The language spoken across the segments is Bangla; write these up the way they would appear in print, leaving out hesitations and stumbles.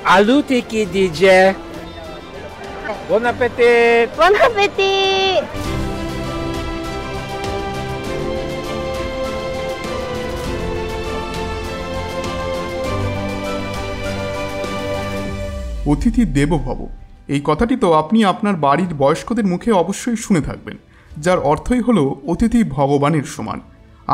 Alu tiki DJ. Bon appétit. Bon appétit. অতিথি দেবো ভব, এই কথাটি তো আপনি আপনার বাড়ির বয়স্কদের মুখে অবশ্যই শুনে থাকবেন, যার অর্থই হলো অতিথি ভগবানের সমান।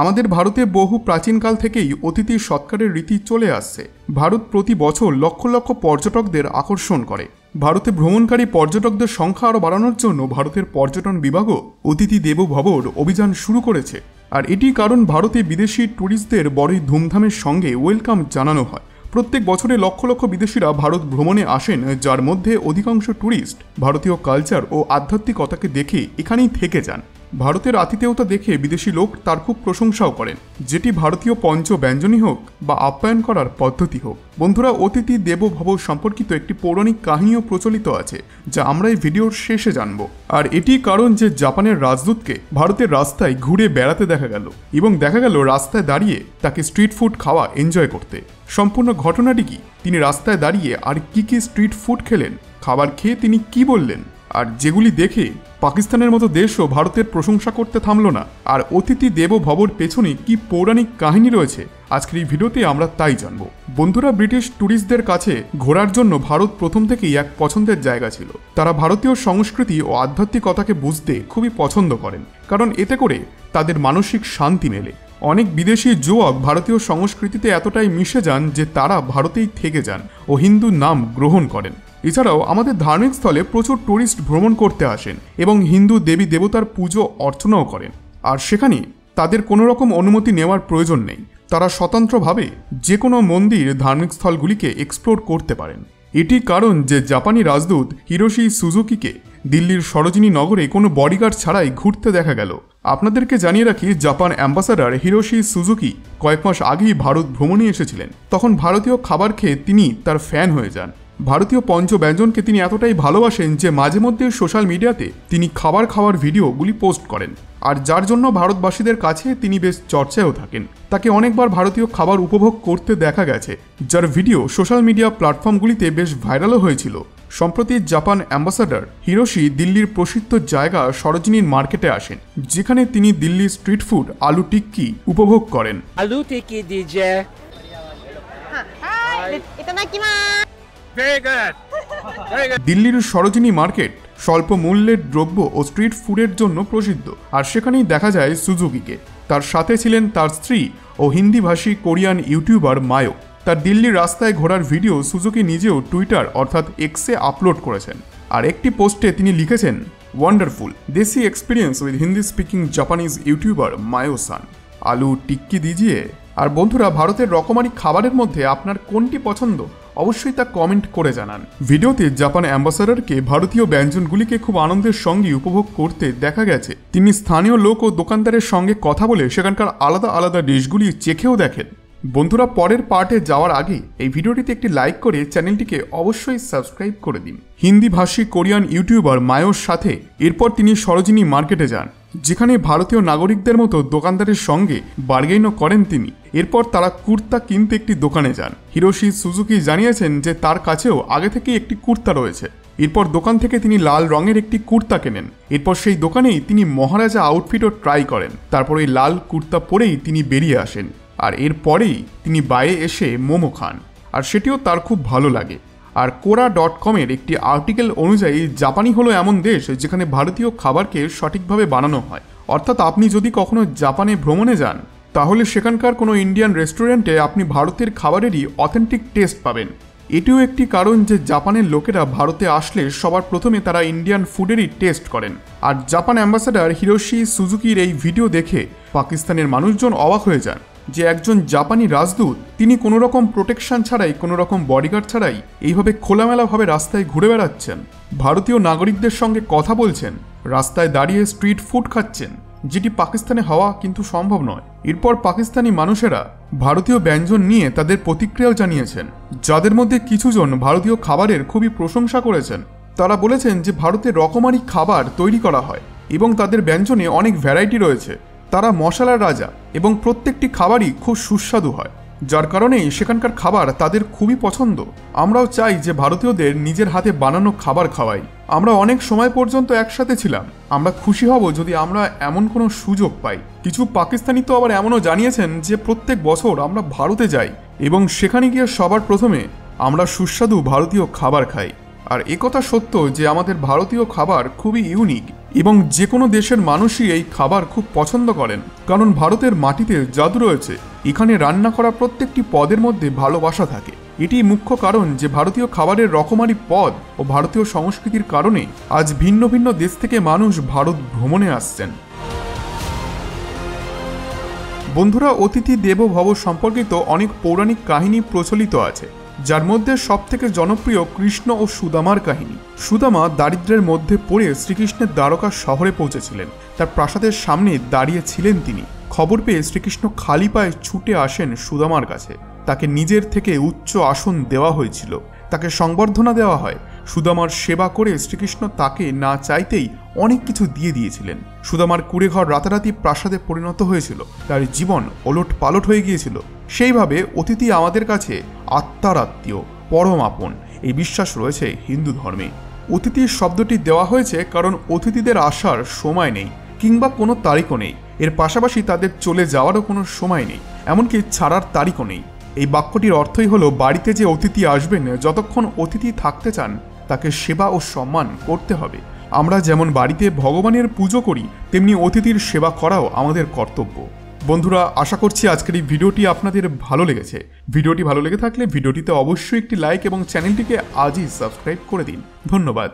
আমাদের ভারতে বহু প্রাচীনকাল থেকেই অতিথি সৎকারের রীতি চলে আসছে। ভারত প্রতি বছর লক্ষ লক্ষ পর্যটকদের আকর্ষণ করে। ভারতে ভ্রমণকারী পর্যটকদের সংখ্যা আরও বাড়ানোর জন্য ভারতের পর্যটন বিভাগও অতিথি দেবো ভবর অভিযান শুরু করেছে। আর এটি কারণ ভারতে বিদেশি ট্যুরিস্টদের বড়ই ধুমধামের সঙ্গে ওয়েলকাম জানানো হয়। প্রত্যেক বছরে লক্ষ লক্ষ বিদেশিরা ভারত ভ্রমণে আসেন, যার মধ্যে অধিকাংশ ট্যুরিস্ট ভারতীয় কালচার ও আধ্যাত্মিকতাকে দেখে এখানেই থেকে যান। ভারতের আতিথেয়তা দেখে বিদেশি লোক তার খুব প্রশংসাও করেন, যেটি ভারতীয় পঞ্চ ব্যঞ্জনই হোক বা আপ্যায়ন করার পদ্ধতি হোক। বন্ধুরা, অতিথি দেবো ভব সম্পর্কিত একটি পৌরাণিক কাহিনীও প্রচলিত আছে, যা আমরা এই ভিডিওর শেষে জানব। আর এটি কারণ যে জাপানের রাজদূতকে ভারতের রাস্তায় ঘুরে বেড়াতে দেখা গেল এবং দেখা গেল রাস্তায় দাঁড়িয়ে তাকে স্ট্রিট ফুড খাওয়া এনজয় করতে। সম্পূর্ণ ঘটনাটি কি, তিনি রাস্তায় দাঁড়িয়ে আর কি কি স্ট্রিট ফুড খেলেন, খাবার খেয়ে তিনি কি বললেন, আর যেগুলি দেখে পাকিস্তানের মতো দেশও ভারতের প্রশংসা করতে থামল না, আর অতিথি দেবো ভবর পেছনে কি পৌরাণিক কাহিনী রয়েছে, আজকের এই ভিডিওতে আমরা তাই জানব। বন্ধুরা, ব্রিটিশ ট্যুরিস্টদের কাছে ঘোরার জন্য ভারত প্রথম থেকেই এক পছন্দের জায়গা ছিল। তারা ভারতীয় সংস্কৃতি ও আধ্যাত্মিকতাকে বুঝতে খুবই পছন্দ করেন, কারণ এতে করে তাদের মানসিক শান্তি মেলে। অনেক বিদেশি যুবক ভারতীয় সংস্কৃতিতে এতটাই মিশে যান যে তারা ভারতেই থেকে যান ও হিন্দু নাম গ্রহণ করেন। এছাড়াও আমাদের ধার্মিক স্থলে প্রচুর ট্যুরিস্ট ভ্রমণ করতে আসেন এবং হিন্দু দেবী দেবতার পুজো অর্চনাও করেন। আর সেখানে তাদের কোনো রকম অনুমতি নেওয়ার প্রয়োজন নেই, তারা স্বতন্ত্রভাবে যে কোনো মন্দির ধার্মিক স্থলগুলিকে এক্সপ্লোর করতে পারেন। এটি কারণ যে জাপানি রাজদূত হিরোশি সুজুকিকে দিল্লির সরোজিনী নগরে কোনো বডিগার্ড ছাড়াই ঘুরতে দেখা গেল। আপনাদেরকে জানিয়ে রাখি, জাপান অ্যাম্বাসাডার হিরোশি সুজুকি কয়েক মাস আগেই ভারত ভ্রমণে এসেছিলেন। তখন ভারতীয় খাবার খেয়ে তিনি তার ফ্যান হয়ে যান। ভারতীয় পঞ্চ ব্যঞ্জনকে তিনি এতটাই ভালোবাসেন যে মাঝে মধ্যে সোশ্যাল মিডিয়াতে তিনি খাবার খাওয়ার ভিডিওগুলি পোস্ট করেন, আর যার জন্য ভারতবাসীদের কাছে তিনি বেশ চর্চায়ও থাকেন। তাকে অনেকবার ভারতীয় খাবার উপভোগ করতে দেখা গেছে, যার ভিডিও সোশ্যাল মিডিয়া প্ল্যাটফর্মগুলিতে বেশ ভাইরালও হয়েছিল। সম্প্রতি জাপান অ্যাম্বাসাডার হিরোশি দিল্লির প্রসিদ্ধ জায়গা সরোজিনীর মার্কেটে আসেন, যেখানে তিনি দিল্লি স্ট্রিট ফুড আলু টিক্কি উপভোগ করেন। Alu tiki DJ. Very good. Very good. দিল্লির সরোজিনী মার্কেট স্বল্প মূল্যের দ্রব্য ও স্ট্রিট ফুডের জন্য প্রসিদ্ধ, আর সেখানেই দেখা যায় সুজুকিকে। তার সাথে ছিলেন তার স্ত্রী ও হিন্দিভাষী কোরিয়ান ইউটিউবার মায়ো। তার দিল্লির রাস্তায় ঘোরার ভিডিও সুজুকি নিজেও টুইটার অর্থাৎ এক্সে আপলোড করেছেন। আর একটি পোস্টে তিনি লিখেছেন, wonderful desi experience with Hindi speaking Japanese YouTuber Mayo san, aloo tikki দিজিয়ে। আর বন্ধুরা, ভারতের রকমারি খাবারের মধ্যে আপনার কোনটি পছন্দ অবশ্যই তা কমেন্ট করে জানান। ভিডিওতে জাপান অ্যাম্বাসাডারকে ভারতীয় ব্যঞ্জনগুলিকে খুব আনন্দের সঙ্গে উপভোগ করতে দেখা গেছে। তিনি স্থানীয় লোক ও দোকানদারের সঙ্গে কথা বলে সেখানকার আলাদা আলাদা ডিশগুলি চেখেও দেখেন। বন্ধুরা, পরের পার্টে যাওয়ার আগে এই ভিডিওটিতে একটি লাইক করে চ্যানেলটিকে অবশ্যই সাবস্ক্রাইব করে দিন। হিন্দি ভাষী কোরিয়ান ইউটিউবার মায়োর সাথে এরপর তিনি সরোজিনী মার্কেটে যান, যেখানে ভারতীয় নাগরিকদের মতো দোকানদারের সঙ্গে বার্গেইনও করেন তিনি। এরপর তারা কুর্তা কিনতে একটি দোকানে যান। হিরোশি সুজুকি জানিয়েছেন যে তার কাছেও আগে থেকেই একটি কুর্তা রয়েছে। এরপর দোকান থেকে তিনি লাল রঙের একটি কুর্তা কেনেন। এরপর সেই দোকানেই তিনি মহারাজা আউটফিটও ট্রাই করেন। তারপর এই লাল কুর্তা পরেই তিনি বেরিয়ে আসেন, আর এরপরেই তিনি বাইরে এসে মোমো খান, আর সেটিও তার খুব ভালো লাগে। আর কোরা.com-এর একটি আর্টিকেল অনুযায়ী জাপানি হলো এমন দেশ যেখানে ভারতীয় খাবারকে সঠিকভাবে বানানো হয়। অর্থাৎ আপনি যদি কখনো জাপানে ভ্রমণে যান, তাহলে সেখানকার কোনো ইন্ডিয়ান রেস্টুরেন্টে আপনি ভারতের খাবারেরই অথেন্টিক টেস্ট পাবেন। এটিও একটি কারণ যে জাপানের লোকেরা ভারতে আসলে সবার প্রথমে তারা ইন্ডিয়ান ফুডেরই টেস্ট করেন। আর জাপান অ্যাম্বাসাডার হিরোশি সুজুকির এই ভিডিও দেখে পাকিস্তানের মানুষজন অবাক হয়ে যান যে একজন জাপানি রাজদূত তিনি কোনো রকম প্রোটেকশন ছাড়াই, কোনো রকম বডিগার্ড ছাড়াই এইভাবে খোলামেলাভাবে রাস্তায় ঘুরে বেড়াচ্ছেন, ভারতীয় নাগরিকদের সঙ্গে কথা বলছেন, রাস্তায় দাঁড়িয়ে স্ট্রিট ফুড খাচ্ছেন, যেটি পাকিস্তানে হওয়া কিন্তু সম্ভব নয়। এরপর পাকিস্তানি মানুষেরা ভারতীয় ব্যঞ্জন নিয়ে তাদের প্রতিক্রিয়াও জানিয়েছেন, যাদের মধ্যে কিছুজন ভারতীয় খাবারের খুবই প্রশংসা করেছেন। তারা বলেছেন যে ভারতে রকমারি খাবার তৈরি করা হয় এবং তাদের ব্যঞ্জনে অনেক ভ্যারাইটি রয়েছে। তারা মশলার রাজা এবং প্রত্যেকটি খাবারই খুব সুস্বাদু হয়। যার কারণেই সেখানকার খাবার তাদের খুবই পছন্দ। আমরাও চাই যে ভারতীয়দের নিজের হাতে বানানো খাবার খাওয়াই। আমরা অনেক সময় পর্যন্ত একসাথে ছিলাম। আমরা খুশি হব যদি আমরা এমন কোনো সুযোগ পাই। কিছু পাকিস্তানি তো আবার এমনও জানিয়েছেন যে প্রত্যেক বছর আমরা ভারতে যাই এবং সেখানে গিয়ে সবার প্রথমে আমরা সুস্বাদু ভারতীয় খাবার খাই। আর একথা সত্য যে আমাদের ভারতীয় খাবার খুবই ইউনিক এবং যে কোনো দেশের মানুষই এই খাবার খুব পছন্দ করেন, কারণ ভারতের মাটিতে জাদু রয়েছে। এখানে রান্না করা প্রত্যেকটি পদের মধ্যে ভালোবাসা থাকে। এটি মুখ্য কারণ যে ভারতীয় খাবারের রকমারি পদ ও ভারতীয় সংস্কৃতির কারণে আজ ভিন্ন ভিন্ন দেশ থেকে মানুষ ভারত ভ্রমণে আসছেন। বন্ধুরা, অতিথি দেবো ভব সম্পর্কিত অনেক পৌরাণিক কাহিনী প্রচলিত আছে, যার মধ্যে সবথেকে জনপ্রিয় কৃষ্ণ ও সুদামার কাহিনী। সুদামা দারিদ্র্যের মধ্যে পড়ে শ্রীকৃষ্ণের দ্বারকা শহরে পৌঁছেছিলেন। তার প্রাসাদের সামনে দাঁড়িয়ে ছিলেন তিনি। খবর পেয়ে শ্রীকৃষ্ণ খালি পায়ে ছুটে আসেন সুদামার কাছে। তাকে নিজের থেকে উচ্চ আসন দেওয়া হয়েছিল, তাকে সংবর্ধনা দেওয়া হয়। সুদামার সেবা করে শ্রীকৃষ্ণ তাকে না চাইতেই অনেক কিছু দিয়ে দিয়েছিলেন। সুদামার কুঁড়েঘর রাতারাতি প্রাসাদে পরিণত হয়েছিল, তার জীবন ওলট পালট হয়ে গিয়েছিল। সেইভাবে অতিথি আমাদের কাছে আত্মার আত্মীয়, পরম আপন, এই বিশ্বাস রয়েছে হিন্দু ধর্মে। অতিথি শব্দটি দেওয়া হয়েছে কারণ অতিথিদের আসার সময় নেই কিংবা কোনো তারিখও নেই। এর পাশাপাশি তাদের চলে যাওয়ারও কোনো সময় নেই, এমনকি ছাড়ার তারিখও নেই। এই বাক্যটির অর্থই হলো বাড়িতে যে অতিথি আসবেন, যতক্ষণ অতিথি থাকতে চান তাকে সেবা ও সম্মান করতে হবে। আমরা যেমন বাড়িতে ভগবানের পুজো করি, তেমনি অতিথির সেবা করাও আমাদের কর্তব্য। বন্ধুরা, আশা করছি আজকের এই ভিডিওটি আপনাদের ভালো লেগেছে। ভিডিওটি ভালো লেগে থাকলে ভিডিওটিতে অবশ্যই একটি লাইক এবং চ্যানেলটিকে আজই সাবস্ক্রাইব করে দিন। ধন্যবাদ।